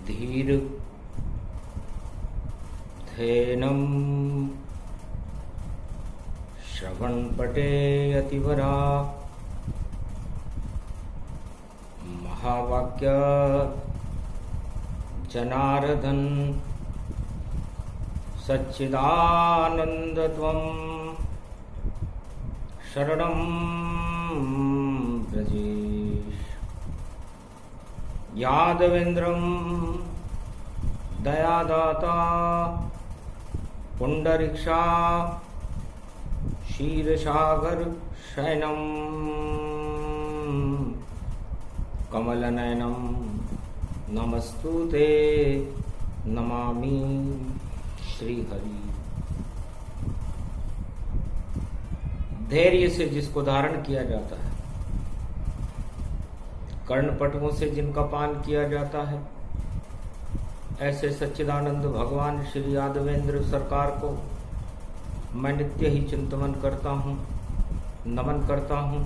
धीर धेनम श्रवणपटे अतिवरा महावाक्य जनार्दन सच्चिदानंदत्वं शरणं व्रजेश। यादवेन्द्रं दयादाता पुंडरीक्षा क्षीरसागर शयनं कमलनयनं नमस्तुते नमामि श्रीहरि। धैर्य से जिसको धारण किया जाता है, कर्णपटुओं से जिनका पान किया जाता है, ऐसे सच्चिदानंद भगवान श्री यादवेंद्र सरकार को मैं नित्य ही चिंतन करता हूँ, नमन करता हूँ,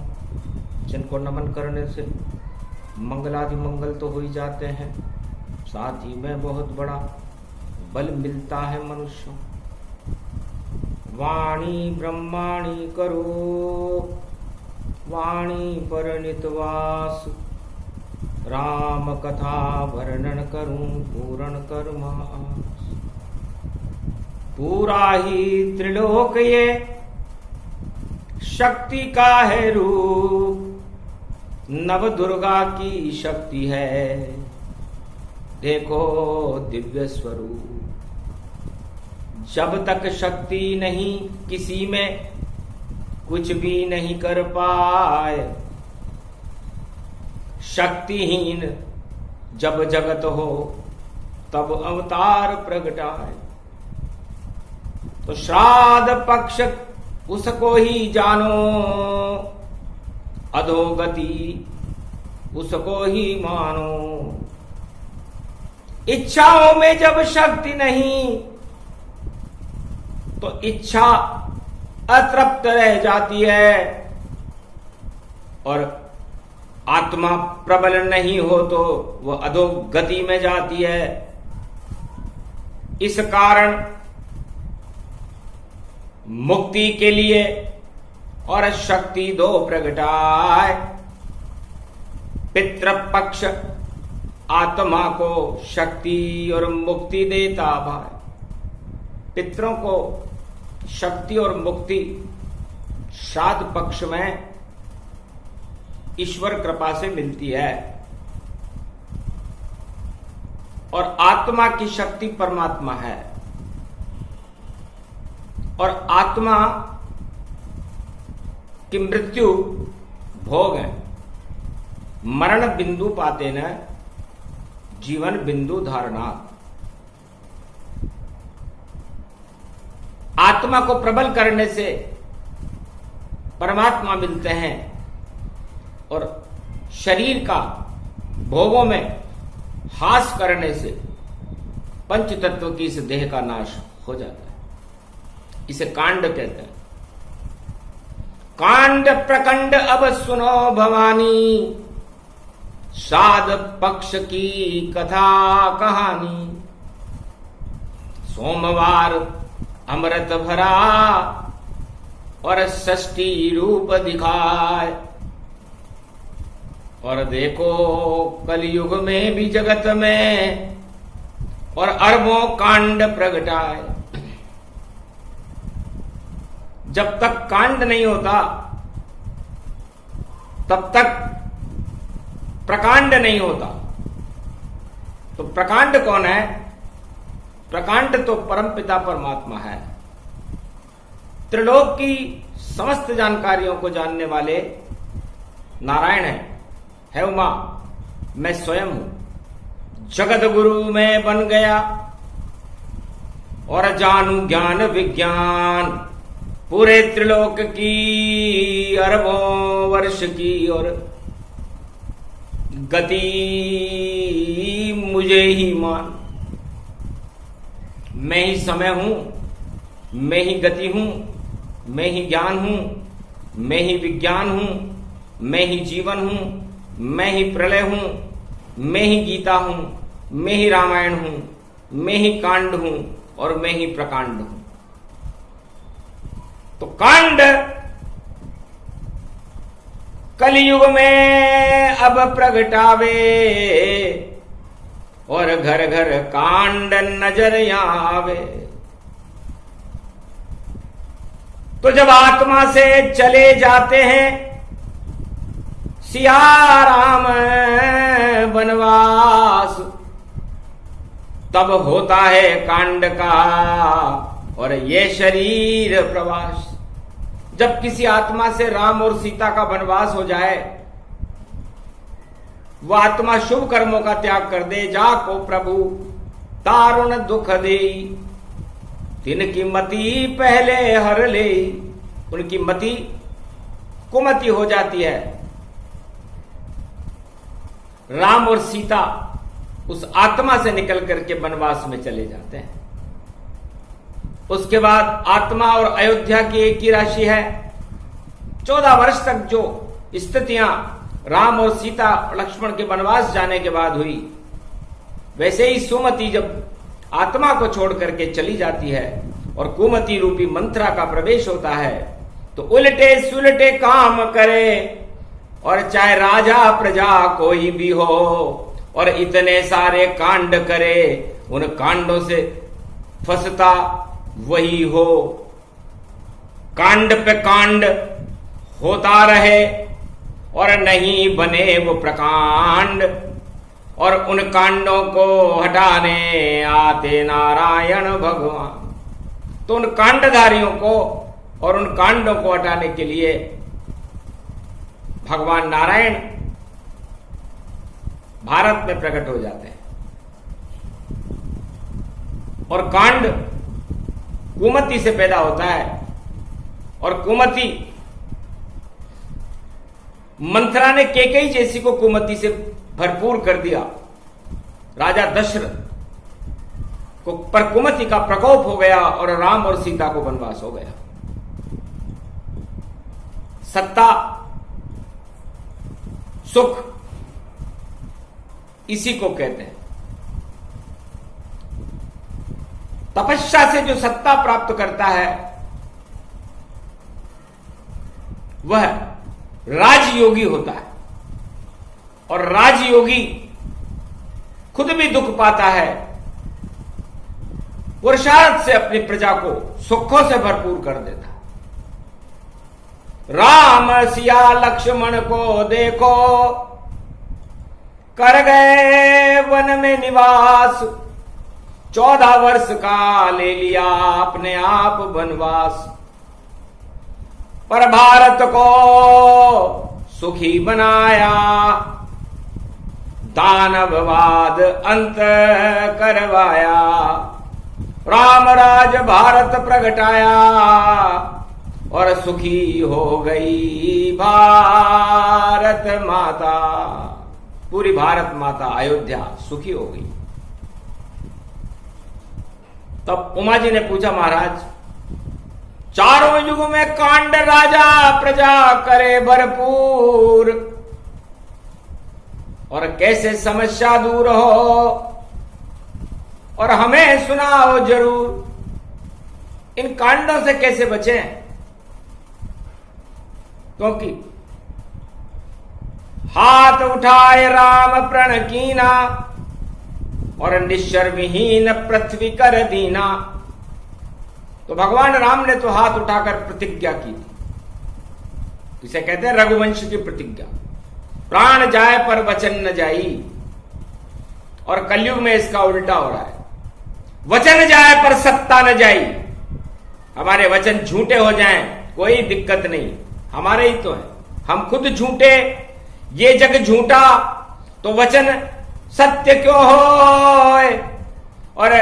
जिनको नमन करने से मंगलादि मंगल तो हो ही जाते हैं, साथ ही में बहुत बड़ा बल मिलता है मनुष्य। वाणी ब्रह्माणी करो वाणी परनितवास, राम कथा वर्णन करूं पूर्ण कर्म आस। पूरा ही त्रिलोक ये शक्ति का है रूप, नव दुर्गा की शक्ति है देखो दिव्य स्वरूप। जब तक शक्ति नहीं किसी में कुछ भी नहीं कर पाए, शक्तिहीन जब जगत हो तब अवतार प्रगटाए। तो श्राद्ध पक्ष उसको ही जानो, अधोगति उसको ही मानो। इच्छाओं में जब शक्ति नहीं तो इच्छा अतृप्त रह जाती है, और आत्मा प्रबल नहीं हो तो वह अधोगति में जाती है। इस कारण मुक्ति के लिए और शक्ति दो प्रगटाए। पितृपक्ष आत्मा को शक्ति और मुक्ति देता भाई। पितरों को शक्ति और मुक्ति श्राद्ध पक्ष में ईश्वर कृपा से मिलती है, और आत्मा की शक्ति परमात्मा है। और आत्मा की मृत्यु भोग है। मरण बिंदु पाते न जीवन बिंदु धारणा। आत्मा को प्रबल करने से परमात्मा मिलते हैं, और शरीर का भोगों में हास करने से पंच तत्व की इस देह का नाश हो जाता है। इसे कांड कहते हैं। कांड प्रकंड अब सुनो भवानी, श्राद्ध पक्ष की कथा कहानी। सोमवार अमृत भरा और षष्ठी रूप दिखाए, और देखो कलयुग में भी जगत में और अरबों कांड प्रगटाए। जब तक कांड नहीं होता तब तक प्रकांड नहीं होता। तो प्रकांड कौन है? प्रकांड तो परमपिता परमात्मा है। त्रिलोक की समस्त जानकारियों को जानने वाले नारायण है उमा। मैं स्वयं हूं। जगत गुरु मैं बन गया और जानू ज्ञान विज्ञान, पूरे त्रिलोक की अरबों वर्ष की और गति मुझे ही मान। मैं ही समय हूं, मैं ही गति हूं, मैं ही ज्ञान हूं, मैं ही विज्ञान हूं, मैं ही जीवन हूं, मैं ही प्रलय हूं, मैं ही गीता हूं, मैं ही रामायण हूं, मैं ही कांड हूं और मैं ही प्रकांड हूं। तो कांड कलयुग में अब प्रगटावे और घर घर कांड नजर आवे। तो जब आत्मा से चले जाते हैं सिया राम वनवास, तब होता है कांड का और ये शरीर प्रवास। जब किसी आत्मा से राम और सीता का वनवास हो जाए, वह आत्मा शुभ कर्मों का त्याग कर दे, जाको प्रभु तारुण दुख दे, तिनकी मति पहले हर ले। उनकी मति कुमति हो जाती है। राम और सीता उस आत्मा से निकल करके वनवास में चले जाते हैं। उसके बाद आत्मा और अयोध्या की एक ही राशि है। 14 वर्ष तक जो स्थितियां राम और सीता लक्ष्मण के वनवास जाने के बाद हुई, वैसे ही सुमति जब आत्मा को छोड़ करके चली जाती है और कुमति रूपी मंत्रा का प्रवेश होता है, तो उल्टे सुलटे काम करे और चाहे राजा प्रजा कोई भी हो और इतने सारे कांड करे, उन कांडों से फंसता वही हो। कांड पे कांड होता रहे और नहीं बने वो प्रकांड, और उन कांडों को हटाने आते नारायण भगवान। तो उन कांडधारियों को और उन कांडों को हटाने के लिए भगवान नारायण भारत में प्रकट हो जाते हैं। और कांड कुमति से पैदा होता है, और कुमति मंथरा ने केकई जैसी को कुमति से भरपूर कर दिया। राजा दशरथ को पर कुमति का प्रकोप हो गया और राम और सीता को वनवास हो गया। सत्ता सुख इसी को कहते हैं। तपस्या से जो सत्ता प्राप्त करता है वह राजयोगी होता है, और राजयोगी खुद भी दुख पाता है, पुरुषार्थ से अपनी प्रजा को सुखों से भरपूर कर देता है। राम सिया लक्ष्मण को देखो कर गए वन में निवास, 14 वर्ष का ले लिया अपने आप वनवास। पर भारत को सुखी बनाया, दानववाद अंत करवाया। राम राज भारत प्रगटाया और सुखी हो गई भारत माता। पूरी भारत माता अयोध्या सुखी हो गई। तब उमा जी ने पूछा, महाराज चारों युग में कांड राजा प्रजा करे भरपूर, और कैसे समस्या दूर हो और हमें सुनाओ जरूर। इन कांडों से कैसे बचें, क्योंकि हाथ उठाए राम प्रण कीना और निश्चरविहीन पृथ्वी कर दीना। तो भगवान राम ने तो हाथ उठाकर प्रतिज्ञा की थी, इसे कहते हैं रघुवंश की प्रतिज्ञा। प्राण जाए पर वचन न जाई, और कलयुग में इसका उल्टा हो रहा है। वचन जाए पर सत्ता न जाई। हमारे वचन झूठे हो जाएं कोई दिक्कत नहीं, हमारे ही तो है। हम खुद झूठे, ये जग झूठा, तो वचन सत्य क्यों होए। और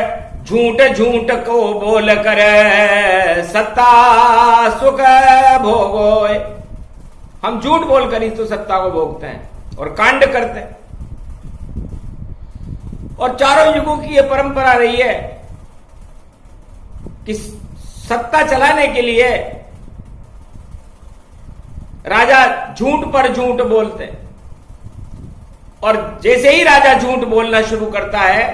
झूठ झूठ को बोल कर सत्ता सुख भोगोए। हम झूठ बोलकर ही तो सत्ता को भोगते हैं और कांड करते हैं। और चारों युगों की यह परंपरा रही है कि सत्ता चलाने के लिए राजा झूठ पर झूठ बोलते हैं, और जैसे ही राजा झूठ बोलना शुरू करता है,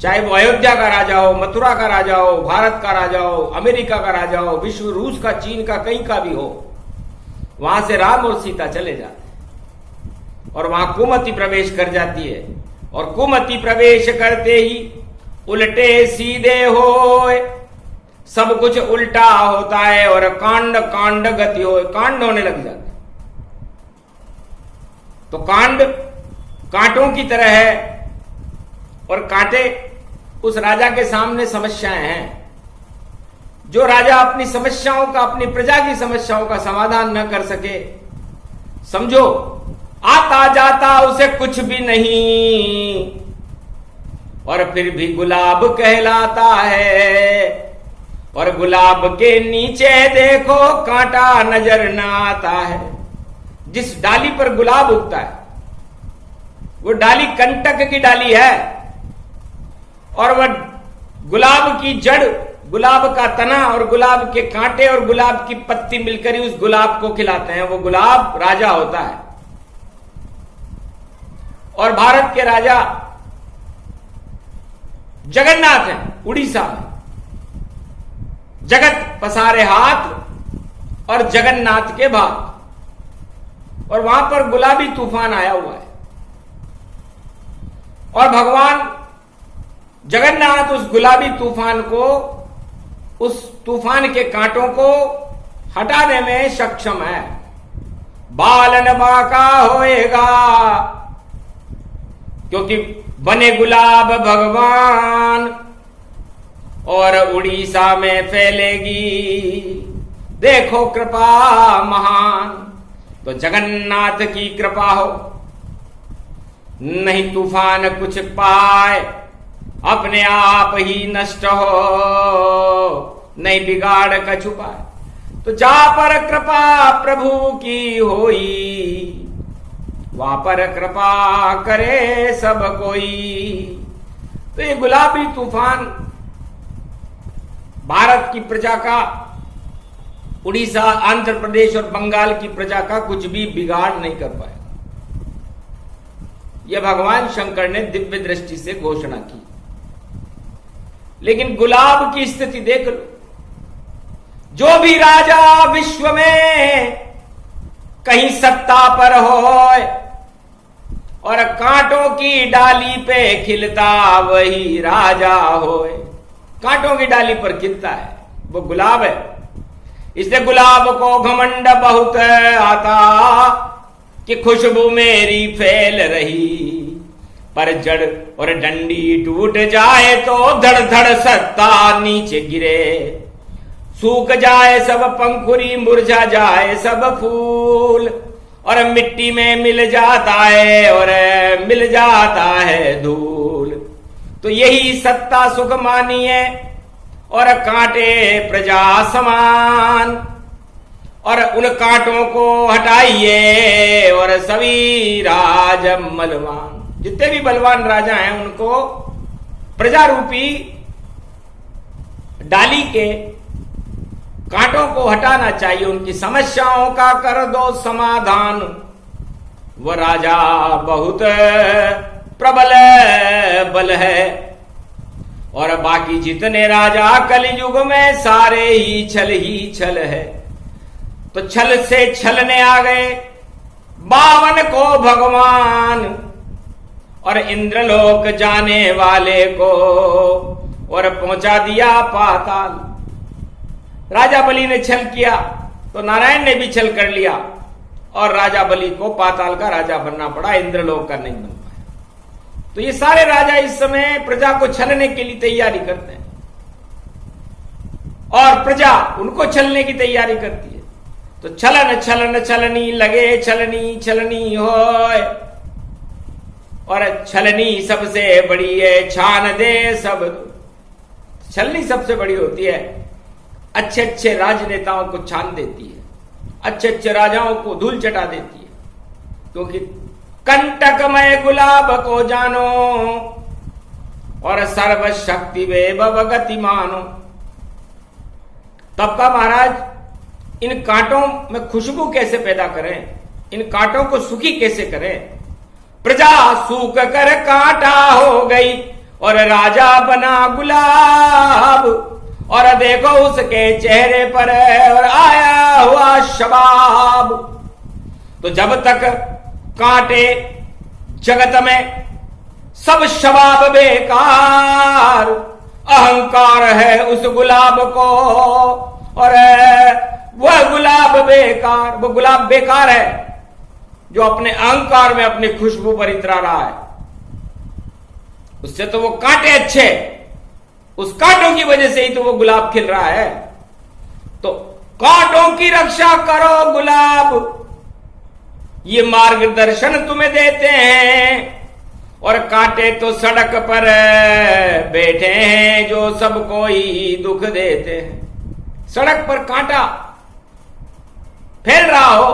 चाहे वो अयोध्या का राजा हो, मथुरा का राजा हो, भारत का राजा हो, अमेरिका का राजा हो, विश्व, रूस का, चीन का, कहीं का भी हो, वहां से राम और सीता चले जाते हैं और वहां कुमति प्रवेश कर जाती है। और कुमति प्रवेश करते ही उल्टे सीधे होए, सब कुछ उल्टा होता है और कांड कांड गति हो, कांड होने लग जाते। तो कांड कांटों की तरह है, और कांटे उस राजा के सामने समस्याएं हैं। जो राजा अपनी समस्याओं का, अपनी प्रजा की समस्याओं का समाधान न कर सके, समझो आता जाता उसे कुछ भी नहीं, और फिर भी गुलाब कहलाता है, और गुलाब के नीचे देखो कांटा नजर न आता है। जिस डाली पर गुलाब उगता है वो डाली कंटक की डाली है, और वह गुलाब की जड़, गुलाब का तना और गुलाब के कांटे और गुलाब की पत्ती मिलकर ही उस गुलाब को खिलाते हैं। वो गुलाब राजा होता है। और भारत के राजा जगन्नाथ हैं उड़ीसा में। जगत पसारे हाथ और जगन्नाथ के भाग, और वहां पर गुलाबी तूफान आया हुआ है, और भगवान जगन्नाथ उस गुलाबी तूफान को, उस तूफान के कांटों को हटाने में सक्षम है। बालन बाका होएगा, क्योंकि बने गुलाब भगवान, और उड़ीसा में फैलेगी देखो कृपा महान। तो जगन्नाथ की कृपा हो, नहीं तूफान कुछ पाए, अपने आप ही नष्ट हो, नहीं बिगाड़ का छुपाए। तो जहां पर कृपा प्रभु की होई, वहां पर कृपा करे सब कोई। तो ये गुलाबी तूफान भारत की प्रजा का, उड़ीसा, आंध्र प्रदेश और बंगाल की प्रजा का कुछ भी बिगाड़ नहीं कर पाया। यह भगवान शंकर ने दिव्य दृष्टि से घोषणा की। लेकिन गुलाब की स्थिति देख लो। जो भी राजा विश्व में कहीं सत्ता पर होए और कांटों की डाली पे खिलता, वही राजा होए। कांटों की डाली पर खिलता है वो गुलाब है। इसलिए गुलाब को घमंड बहुत आता कि खुशबू मेरी फैल रही, पर जड़ और डंडी टूट जाए तो धड़ धड़ सत्ता नीचे गिरे। सूख जाए सब पंखुरी, मुरझा जाए सब फूल, और मिट्टी में मिल जाता है और मिल जाता है धूल। तो यही सत्ता सुख मानिए और कांटे प्रजा समान, और उन कांटों को हटाइए और सभी राज बलवान। जितने भी बलवान राजा हैं उनको प्रजा रूपी डाली के कांटों को हटाना चाहिए। उनकी समस्याओं का कर दो समाधान। वो राजा बहुत प्रबल बल है, और बाकी जितने राजा कलयुग में सारे ही छल है। तो छल से छलने आ गए बावन को भगवान, और इंद्रलोक जाने वाले को और पहुंचा दिया पाताल। राजा बलि ने छल किया तो नारायण ने भी छल कर लिया, और राजा बलि को पाताल का राजा बनना पड़ा, इंद्रलोक का नहीं बन पाया। तो ये सारे राजा इस समय प्रजा को छलने के लिए तैयारी करते हैं, और प्रजा उनको छलने की तैयारी करती है। तो छलन छलन छलनी लगे, छलनी छलनी होए, और छलनी सबसे बड़ी है, छान दे सब। छलनी सबसे बड़ी होती है, अच्छे अच्छे राजनेताओं को छान देती है, अच्छे अच्छे राजाओं को धूल चटा देती है। क्योंकि कंटकमय गुलाब को जानो और सर्वशक्ति वे भगति मानो। तब का महाराज इन कांटों में खुशबू कैसे पैदा करें, इन कांटों को सुखी कैसे करें। प्रजा सूख कर कांटा हो गई और राजा बना गुलाब, और देखो उसके चेहरे पर और आया हुआ शबाब। तो जब तक कांटे जगत में सब शबाब बेकार, अहंकार है उस गुलाब को और वह गुलाब बेकार, वो गुलाब बेकार है जो अपने अहंकार में अपनी खुशबू पर इतरा रहा है। उससे तो वो कांटे अच्छे, उस कांटों की वजह से ही तो वो गुलाब खिल रहा है। तो कांटों की रक्षा करो गुलाब, ये मार्गदर्शन तुम्हें देते हैं। और कांटे तो सड़क पर बैठे हैं जो सबको ही दुख देते हैं। सड़क पर कांटा फैल रहा हो,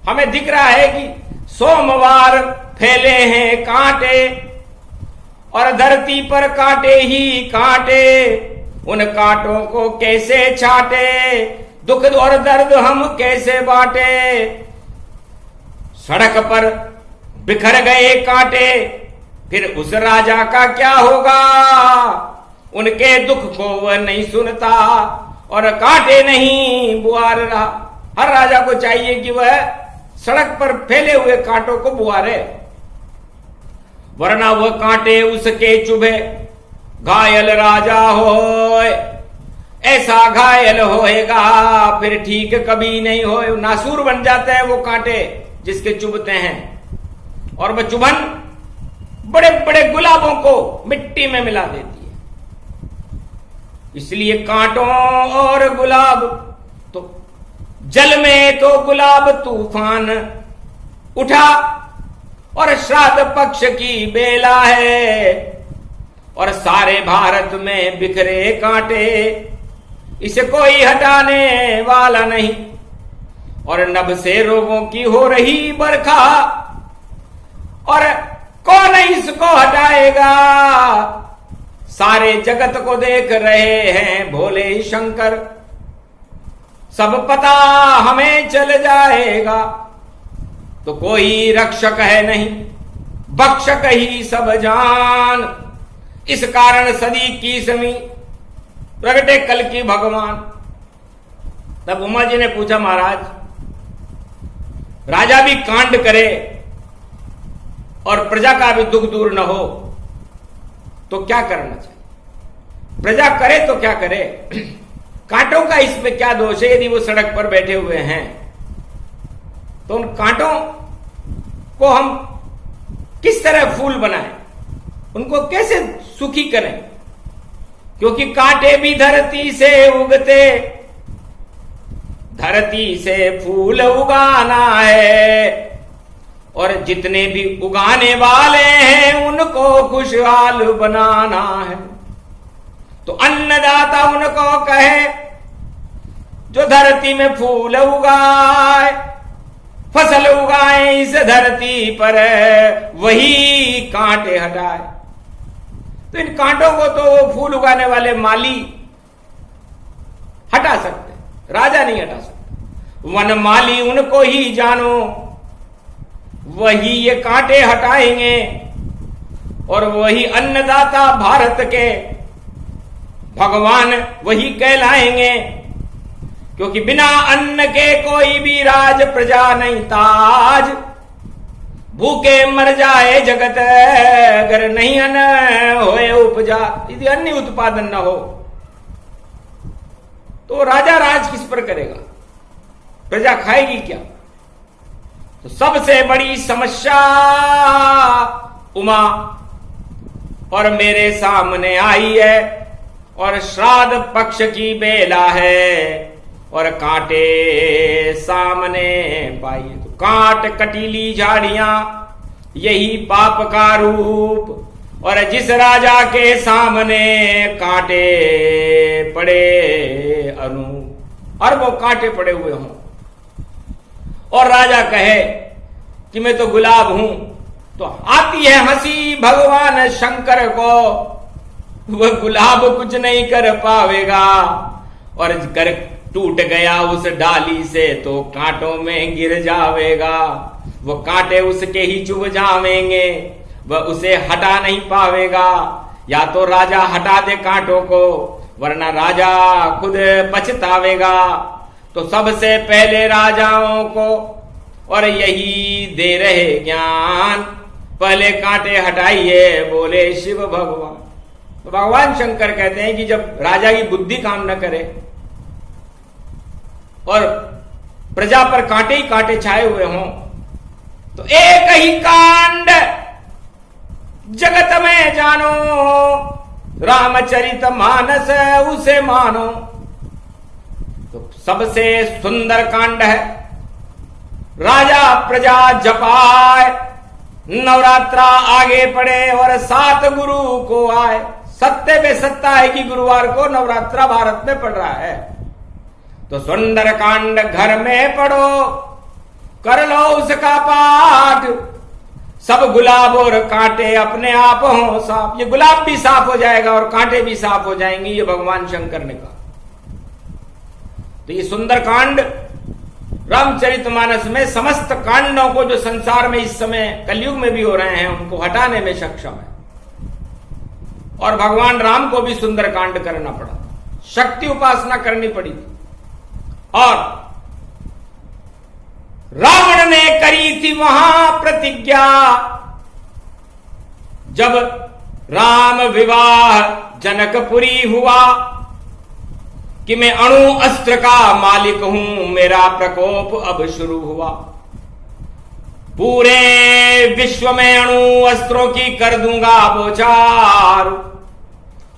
हमें दिख रहा है कि सोमवार फैले हैं कांटे और धरती पर कांटे ही कांटे, उन कांटों को कैसे छाटे, दुख और दर्द हम कैसे बांटे। सड़क पर बिखर गए कांटे, फिर उस राजा का क्या होगा, उनके दुख को वह नहीं सुनता और कांटे नहीं बुआर रहा। हर राजा को चाहिए कि वह सड़क पर फैले हुए कांटों को बुआरे, वरना वह कांटे उसके चुभे घायल राजा होए। ऐसा घायल होएगा फिर ठीक कभी नहीं होए। नासूर बन जाते हैं वो कांटे जिसके चुभते हैं, और वह चुभन बड़े बड़े गुलाबों को मिट्टी में मिला देती है। इसलिए कांटों और गुलाब, तो जल में तो गुलाब तूफान उठा और श्राद्ध पक्ष की बेला है, और सारे भारत में बिखरे कांटे, इसे कोई हटाने वाला नहीं। और नभ से रोगों की हो रही बरखा, और कौन इसको हटाएगा। सारे जगत को देख रहे हैं भोले शंकर, सब पता हमें चल जाएगा। तो कोई रक्षक है नहीं, बख्शक ही सब जान। इस कारण सदी की समी प्रगटे कल की भगवान। तब उमा जी ने पूछा, महाराज राजा भी कांड करे और प्रजा का भी दुख दूर न हो तो क्या करना चाहिए। प्रजा करे तो क्या करे, कांटों का इसमें क्या दोष है। यदि वो सड़क पर बैठे हुए हैं तो उन कांटों को हम किस तरह फूल बनाएं, उनको कैसे सुखी करें। क्योंकि कांटे भी धरती से उगते, धरती से फूल उगाना है, और जितने भी उगाने वाले हैं उनको खुशहाल बनाना है। तो अन्नदाता उनको कहे जो धरती में फूल उगाए, फसल उगाए इस धरती पर, वही कांटे हटाए। तो इन कांटों को तो वो फूल उगाने वाले माली हटा सकते, राजा नहीं हटा सकता। वन माली उनको ही जानो, वही ये कांटे हटाएंगे, और वही अन्नदाता भारत के भगवान वही कहलाएंगे। क्योंकि बिना अन्न के कोई भी राज प्रजा नहीं ताज। भूखे मर जाए जगत अगर नहीं अन्न होए उपजा। यदि अन्न उत्पादन न हो तो राजा राज किस पर करेगा, प्रजा खाएगी क्या। तो सबसे बड़ी समस्या उमा और मेरे सामने आई है, और श्राद्ध पक्ष की बेला है, और कांटे सामने पाई। तो कांट कटीली झाड़ियां यही पाप का रूप, और जिस राजा के सामने कांटे पड़े अनूप, और वो कांटे पड़े हुए हों, और राजा कहे कि मैं तो गुलाब हूं, तो आती है हंसी भगवान शंकर को। वह गुलाब कुछ नहीं कर पावेगा, और टूट गया उस डाली से तो कांटों में गिर जावेगा, वो कांटे उसके ही चुभ जावेंगे, वह उसे हटा नहीं पावेगा। या तो राजा हटा दे कांटों को, वरना राजा खुद पछतावेगा। तो सबसे पहले राजाओं को और यही दे रहे ज्ञान, पहले कांटे हटाइए बोले शिव भगवान। तो भगवान शंकर कहते हैं कि जब राजा की बुद्धि काम न करे और प्रजा पर कांटे ही कांटे छाए हुए हों, तो एक ही कांड जगत में जानो, रामचरित मानस उसे मानो। तो सबसे सुंदर कांड है राजा प्रजा जपाए, नवरात्रा आगे पड़े और 7 गुरु को आए। सत्य पे सत्ता है कि गुरुवार को नवरात्रा भारत में पड़ रहा है। तो सुंदर कांड घर में पढ़ो, कर लो उसका पाठ, सब गुलाब और कांटे अपने आप हो साफ। ये गुलाब भी साफ हो जाएगा और कांटे भी साफ हो जाएंगे, ये भगवान शंकर ने कहा। तो ये सुंदर कांड रामचरितमानस में समस्त कांडों को जो संसार में इस समय कलयुग में भी हो रहे हैं उनको हटाने में सक्षम है। और भगवान राम को भी सुंदर कांड करना पड़ा, शक्ति उपासना करनी पड़ी थी। और रावण ने करी थी वहां प्रतिज्ञा, जब राम विवाह जनकपुरी हुआ, कि मैं अणु अस्त्र का मालिक हूं, मेरा प्रकोप अब शुरू हुआ। पूरे विश्व में अणु अस्त्रों की कर दूंगा बोचार,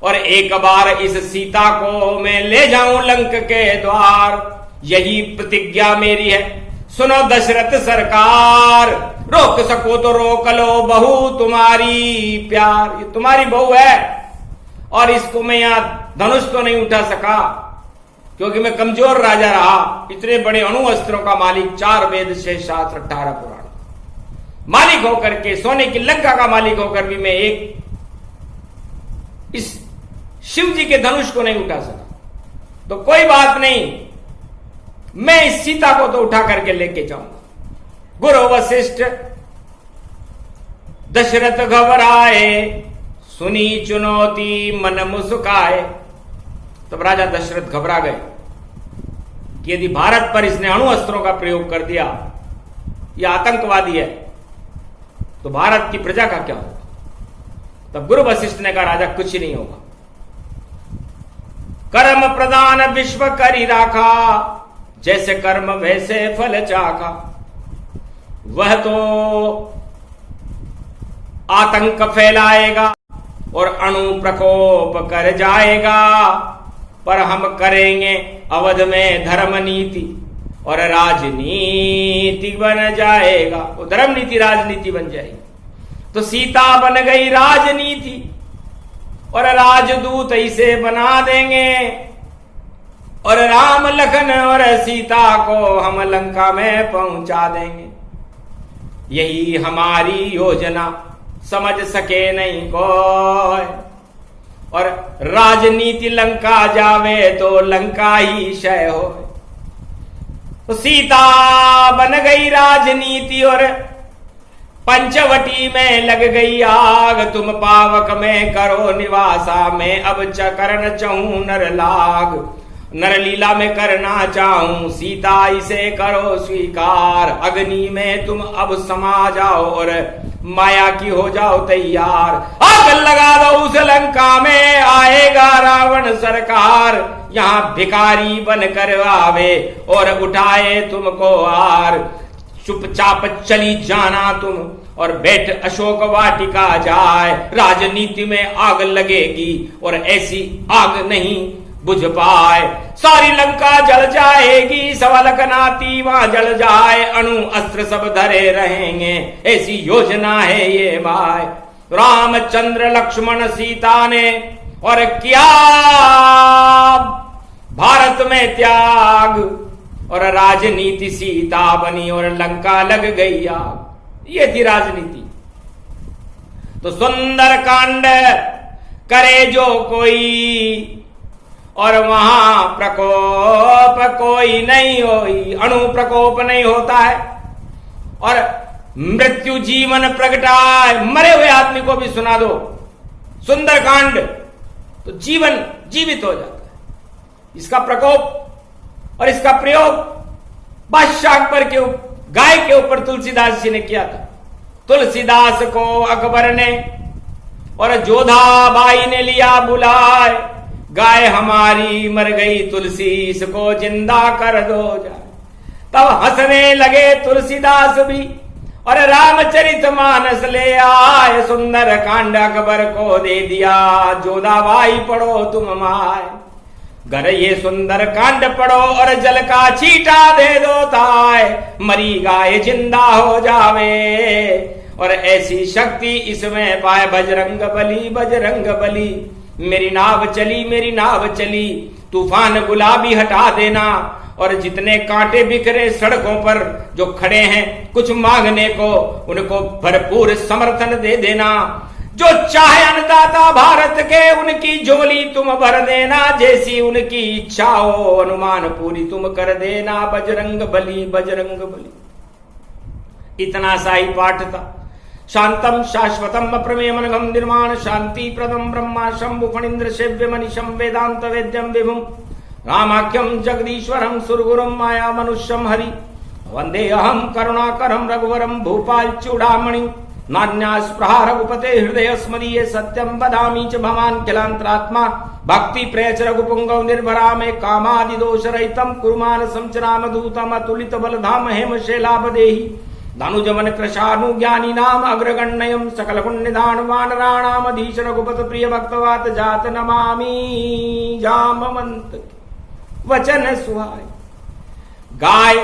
और एक बार इस सीता को मैं ले जाऊं लंक के द्वार। यही प्रतिज्ञा मेरी है, सुनो दशरथ सरकार, रोक सको तो रोक लो बहू तुम्हारी प्यार। ये तुम्हारी बहू है और इसको मैं यहां धनुष तो नहीं उठा सका क्योंकि मैं कमजोर राजा रहा। इतने बड़े अणु अस्त्रों का मालिक, 4 वेद 6 शास्त्र 18 पुराण मालिक होकर के, सोने की लंका का मालिक होकर भी मैं एक इस शिव जी के धनुष को नहीं उठा सका। तो कोई बात नहीं, मैं इस सीता को तो उठा करके लेके जाऊंगा। गुरु वशिष्ठ दशरथ घबराए, सुनी चुनौती मन मुस्काए। तब राजा दशरथ घबरा गए कि यदि भारत पर इसने अणु अस्त्रों का प्रयोग कर दिया, यह आतंकवादी है, तो भारत की प्रजा का क्या होगा। तब गुरु वशिष्ठ ने कहा राजा कुछ ही नहीं होगा, कर्म प्रदान विश्व करी राखा, जैसे कर्म वैसे फल चाखा। वह तो आतंक फैलाएगा और अणु प्रकोप कर जाएगा, पर हम करेंगे अवध में धर्म नीति और राजनीति बन जाएगा। वो धर्म नीति राजनीति बन जाएगी। तो सीता बन गई राजनीति और राजदूत इसे बना देंगे, और राम लखन और सीता को हम लंका में पहुंचा देंगे। यही हमारी योजना, समझ सके नहीं कोई, और राजनीति लंका जावे तो लंका ही क्षय हो। तो सीता बन गई राजनीति और पंचवटी में लग गई आग। तुम पावक में करो निवासा, मैं अब करन चहूं नर लाग। नरलीला में करना चाहूं, सीता इसे करो स्वीकार। अग्नि में तुम अब समा जाओ और माया की हो जाओ तैयार। आग लगा दो उस लंका में, आएगा रावण सरकार। यहाँ भिखारी बन कर आवे और उठाए तुमको आर। चुपचाप चली जाना तुम और बैठ अशोक वाटिका जाए। राजनीति में आग लगेगी और ऐसी आग नहीं बुझ पाए। सारी लंका जल जाएगी, सवलक नाती वहां जल जाए। अणु अस्त्र सब धरे रहेंगे, ऐसी योजना है ये माय। रामचंद्र लक्ष्मण सीता ने और किया भारत में त्याग, और राजनीति सीता बनी और लंका लग गई आग। ये थी राजनीति। तो सुंदर कांड करे जो कोई, और वहां प्रकोप कोई नहीं होई, अणु प्रकोप नहीं होता है। और मृत्यु जीवन प्रगटाए, मरे हुए आदमी को भी सुना दो सुंदरकांड तो जीवन जीवित हो जाता है। इसका प्रकोप और इसका प्रयोग बादशाह अकबर के गाय के ऊपर तुलसीदास जी ने किया था। तुलसीदास को अकबर ने और जोधाबाई ने लिया बुलाए, गाय हमारी मर गई तुलसी इसको जिंदा कर दो जाए। तब हंसने लगे तुलसीदास भी और रामचरितमानस ले आए, सुंदर कांड अकबर को दे दिया, जोधाबाई पढ़ो तुम माए। घर ये सुंदर कांड पढ़ो और जल का छींटा दे दो ताय, मरी गाय जिंदा हो जावे और ऐसी शक्ति इसमें पाए। बजरंग बली बजरंग बली, मेरी नाव चली मेरी नाव चली, तूफान गुलाबी हटा देना और जितने कांटे बिखरे सड़कों पर जो खड़े हैं कुछ मांगने को, उनको भरपूर समर्थन दे देना। जो चाहे अन्नदाता भारत के उनकी झोली तुम भर देना, जैसी उनकी इच्छा हो अनुमान पूरी तुम कर देना। बजरंग बली बजरंग बली। इतना सा ही पाठ था। शांतम शाश्वतम अप्रमेयम नघम निर्माण शांति प्रदम ब्रह्मा शंभु फणीन्द्र सेव्य मनीषम वेदांत वेद्यम विभुम रामाख्यम जगदीश्वरम सुरगुरुम माया मनुष्यम हरि, वंदे अहम करुणाकरम रघुवरम भूपाल चूड़ामणि, नान्या स्पृहा रघुपते हृदय स्मदीये सत्यम बदामी च भवान किलांतरात्मा, भक्ति प्रेच रघुपुंगव निर्भरा में कामादि दोष रहितम कुरुमान संचराम दूतम अतुलित बलधाम हेम शैलाभ देहि, धनुजमन कृशानु ज्ञानी नाम अग्रगण्यम सकल पुण्यदान वानराणाम अधीश रघुपत प्रिय भक्तवात जात नमामि जामवंत वचन सुहाय। गाय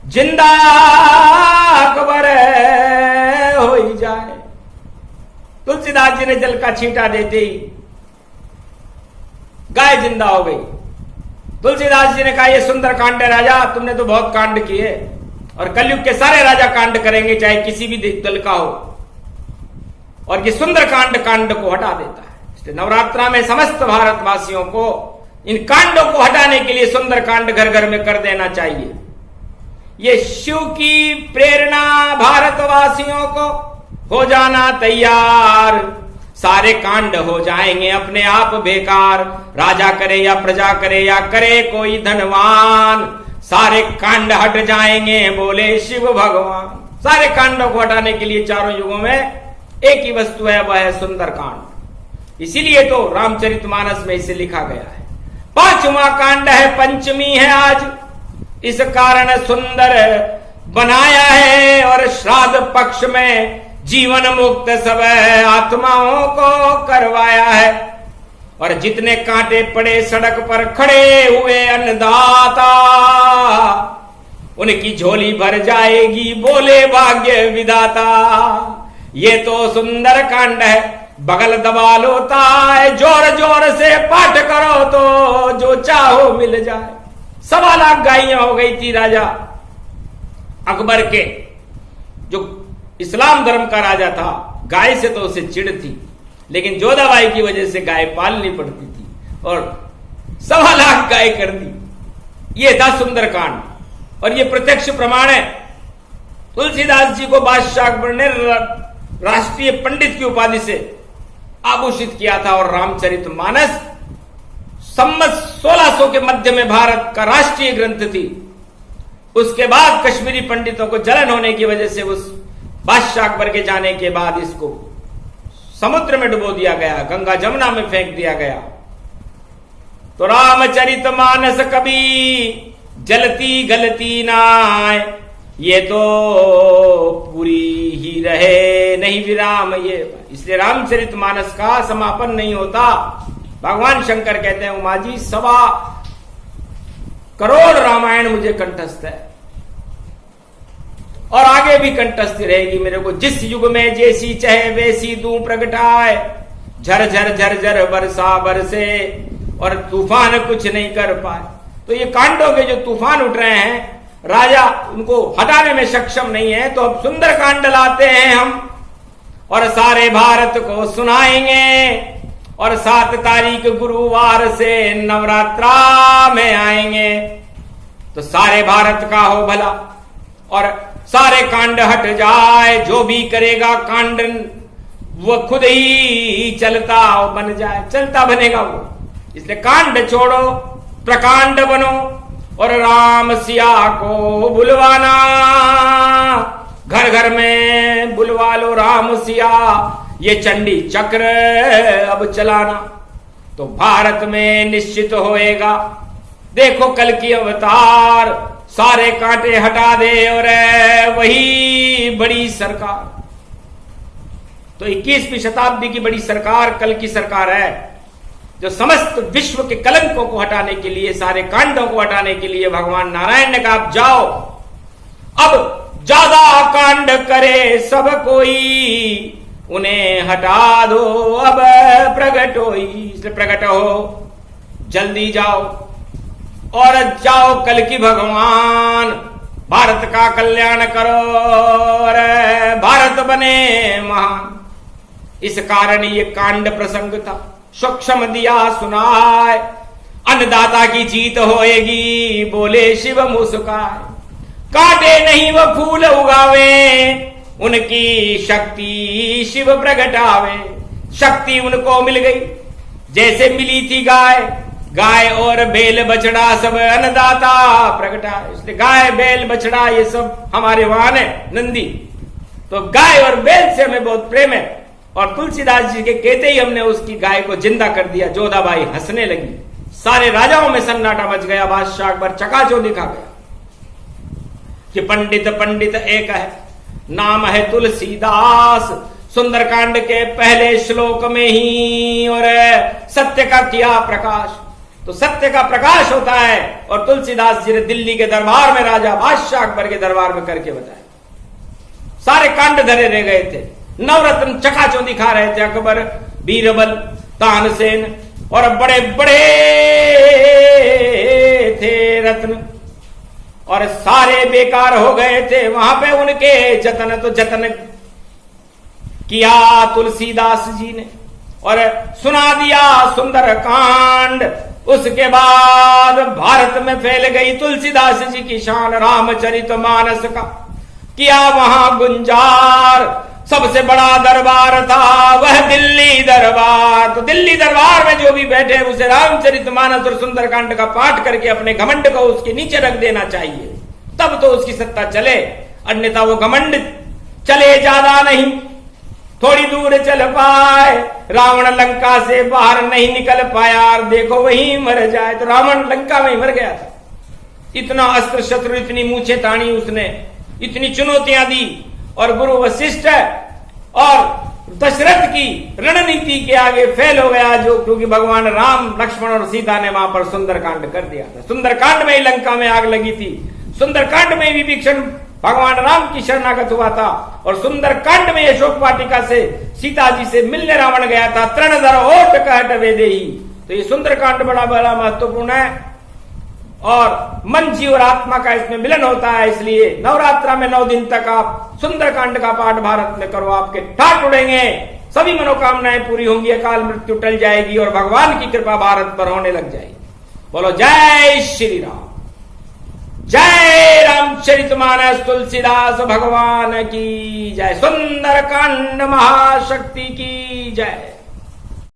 जिंदा अकबर हो जाए। तुलसीदास जी ने जल का छींटा देते ही गाय जिंदा हो गई। तुलसीदास जी ने कहा ये सुंदर कांड है राजा, तुमने तो बहुत कांड किए और कलयुग के सारे राजा कांड करेंगे चाहे किसी भी दल का हो, और ये सुंदर कांड को हटा देता है। इसलिए नवरात्रा में समस्त भारतवासियों को इन कांडों को हटाने के लिए सुंदर कांड घर घर में कर देना चाहिए। ये शिव की प्रेरणा, भारतवासियों को हो जाना तैयार, सारे कांड हो जाएंगे अपने आप बेकार। राजा करे या प्रजा करे या करे कोई धनवान, सारे कांड हट जाएंगे बोले शिव भगवान। सारे कांडों को हटाने के लिए चारों युगों में एक ही वस्तु है, वह है सुंदर कांड। इसीलिए तो रामचरितमानस में इसे लिखा गया है। 5वां कांड है, पंचमी है आज, इस कारण सुंदर बनाया है और श्राद्ध पक्ष में जीवन मुक्त सब आत्माओं को करवाया है। और जितने कांटे पड़े सड़क पर खड़े हुए अन्नदाता, उनकी झोली भर जाएगी बोले भाग्य विधाता। ये तो सुंदर कांड है, बगल दबा लोता है, जोर जोर से पाठ करो तो जो चाहो मिल जाए। 1.25 लाख गायें हो गई थी राजा अकबर के, जो इस्लाम धर्म का राजा था। गाय से तो उसे चिढ़ थी, लेकिन जोधाबाई की वजह से गाय पालनी पड़ती थी और 1.25 लाख गाय कर दी। ये था सुंदरकांड और ये प्रत्यक्ष प्रमाण है। तुलसीदास जी को बादशाह अकबर ने राष्ट्रीय पंडित की उपाधि से आभूषित किया था और रामचरितमानस संवत 1600 के मध्य में भारत का राष्ट्रीय ग्रंथ थी। उसके बाद कश्मीरी पंडितों को जलन होने की वजह से उस बादशाह अकबर के जाने के बाद इसको समुद्र में डुबो दिया गया, गंगा जमुना में फेंक दिया गया। तो रामचरितमानस कभी जलती गलती नाय, ये तो पूरी ही रहे नहीं विराम ये। इसलिए रामचरितमानस का समापन नहीं होता। भगवान शंकर कहते हैं उमा जी 1.25 करोड़ रामायण मुझे कंठस्थ है और आगे भी कंठस्थ रहेगी मेरे को। जिस युग में जैसी चाहे वैसी दूं प्रगटाए, झर झर झर झर बरसा बरसे और तूफान कुछ नहीं कर पाए। तो ये कांडों के जो तूफान उठ रहे हैं, राजा उनको हटाने में सक्षम नहीं है, तो अब सुंदर कांड लाते हैं हम और सारे भारत को सुनाएंगे और 7 तारीख गुरुवार से नवरात्रा में आएंगे। तो सारे भारत का हो भला और सारे कांड हट जाए। जो भी करेगा कांड वो खुद ही चलता बन जाए, चलता बनेगा वो। इसलिए कांड छोड़ो, प्रकांड बनो और राम सिया को बुलवाना। घर घर में बुलवा लो राम सिया, ये चंडी चक्र अब चलाना। तो भारत में निश्चित होएगा। देखो कल की अवतार, सारे कांटे हटा दे और वही बड़ी सरकार। तो 21वीं शताब्दी की बड़ी सरकार कल की सरकार है, जो समस्त विश्व के कलंकों को हटाने के लिए, सारे कांडों को हटाने के लिए भगवान नारायण ने कहा आप जाओ, अब ज्यादा कांड करे सब कोई, उन्हें हटा दो अब प्रगट होई। इसलिए प्रगट हो, जल्दी जाओ और जाओ कल की भगवान, भारत का कल्याण करो और भारत बने महान। इस कारण ये कांड प्रसंग था। सूक्ष्म दिया सुनाए, अन्नदाता की जीत होएगी, बोले शिव मुस्काए। काटे नहीं वो फूल उगावे, उनकी शक्ति शिव प्रगटावे। शक्ति उनको मिल गई जैसे मिली थी गाय, गाय और बैल बछड़ा सब अन्नदाता प्रगटा। इसलिए गाय बैल बछड़ा ये सब हमारे वाहन है नंदी। तो गाय और बैल से हमें बहुत प्रेम है। और तुलसीदास जी के कहते ही हमने उसकी गाय को जिंदा कर दिया। जोधाबाई हंसने लगी, सारे राजाओं में सन्नाटा मच गया। बादशाह अकबर चकाचौंध दिखा गया कि पंडित पंडित एक है, नाम है तुलसीदास। सुंदरकांड के पहले श्लोक में ही और सत्य का किया प्रकाश। तो सत्य का प्रकाश होता है और तुलसीदास जी ने दिल्ली के दरबार में राजा बादशाह अकबर के दरबार में करके बताया। सारे कांड धरे रह गए थे, नवरत्न चकाचौंध दिखा रहे थे। अकबर, बीरबल, तानसेन और बड़े बड़े थे रत्न, और सारे बेकार हो गए थे वहां पे उनके जतन। तो जतन किया तुलसीदास जी ने और सुना दिया सुंदर कांड। उसके बाद भारत में फैल गई तुलसीदास जी की शान। रामचरितमानस का किया वहां गुंजार। सबसे बड़ा दरबार था वह दिल्ली दरबार। तो दिल्ली दरबार में जो भी बैठे उसे रामचरितमानस और सुंदरकांड का पाठ करके अपने घमंड को उसके नीचे रख देना चाहिए, तब तो उसकी सत्ता चले। अन्यथा वो घमंड चले ज्यादा नहीं, थोड़ी दूर चल पाए। रावण लंका से बाहर नहीं निकल पाया और देखो वहीं मर जाए। तो रावण लंका में ही मर गया था। इतना अस्त्र शत्रु, इतनी मूछे तानी उसने, इतनी चुनौतियां दी। और गुरु वशिष्ठ और दशरथ की रणनीति के आगे फेल हो गया, जो क्योंकि भगवान राम, लक्ष्मण और सीता ने वहां पर सुंदरकांड कर दिया था। सुंदरकांड में ही लंका में आग लगी थी। सुंदरकांड में भी विभीषण भगवान राम की शरणागत हुआ था। और सुंदरकांड में अशोक वाटिका से सीता जी से मिलने रावण गया था। तृणधर ओट कहट वेदेही। तो ये सुंदरकांड बड़ा बड़ा महत्वपूर्ण है और मन, जीव और आत्मा का इसमें मिलन होता है। इसलिए नवरात्रा में 9 दिन तक आप सुंदरकांड का पाठ भारत में करो, आपके ठाट उड़ेंगे, सभी मनोकामनाएं पूरी होंगी, अकाल मृत्यु टल जाएगी और भगवान की कृपा भारत पर होने लग जाएगी। बोलो जय श्री राम, जय रामचरितमानस तुलसीदास भगवान की जय, सुंदरकांड महाशक्ति की जय।